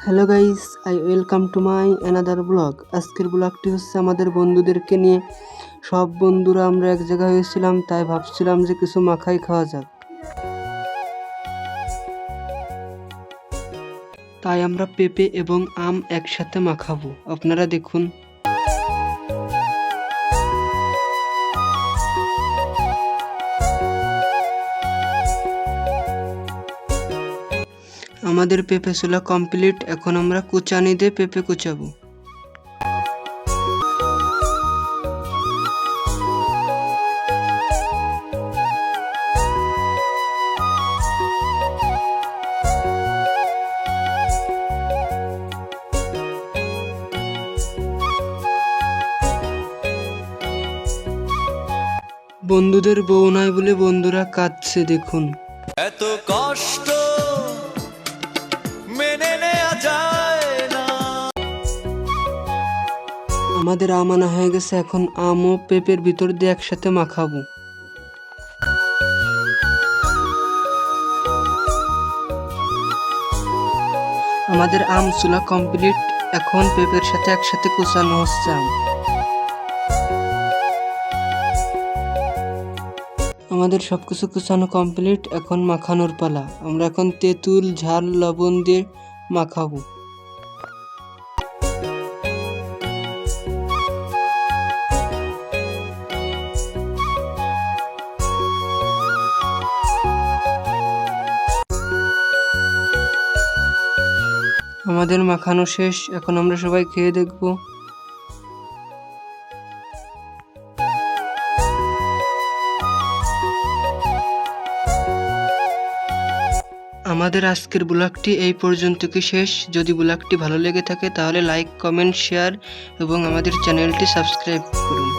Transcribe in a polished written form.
Hello guys, I welcome to my another blog. আজকের ব্লগটি হচ্ছে আমাদের বন্ধুদেরকে নিয়ে। সব বন্ধুরা আমরা এক জায়গায় হয়েছিলাম, তাই ভাবছিলাম যে কিছু মাখাই খাওয়া যাক। তাই আমরা পেঁপে এবং আম একসাথে মাখাবো, আপনারা দেখুন। আমাদের পেঁপে ছোলা কমপ্লিট। এখন আমরা কুচানি দিয়ে পেঁপে কুচাবো। বন্ধুদের বউ নাই বলে বন্ধুরা কাঁদছে, দেখুন। এত কষ্ট মেনে নেওয়া যায় না। আমাদের আম আনা হয়ে গেছে, এখন আম ও পেঁপের ভিতর দিয়ে একসাথে মাখাবো। আমাদের আম চুলা কমপ্লিট। এখন পেঁপের সাথে একসাথে কুচানো হচ্ছে আম। আমাদের সবকিছু কুচানো কমপ্লিট। এখন মাখানোর পালা। আমরা এখন তেঁতুল, ঝাল, লবণ দিয়ে মাখাবো। আমাদের মাখানো শেষ। এখন আমরা সবাই খেয়ে দেখব। আমাদের আজকের ব্লগটি এই পর্যন্তই শেষ। যদি ব্লগটি ভালো লেগে থাকে তাহলে লাইক, কমেন্ট, শেয়ার এবং আমাদের চ্যানেলটি সাবস্ক্রাইব করুন।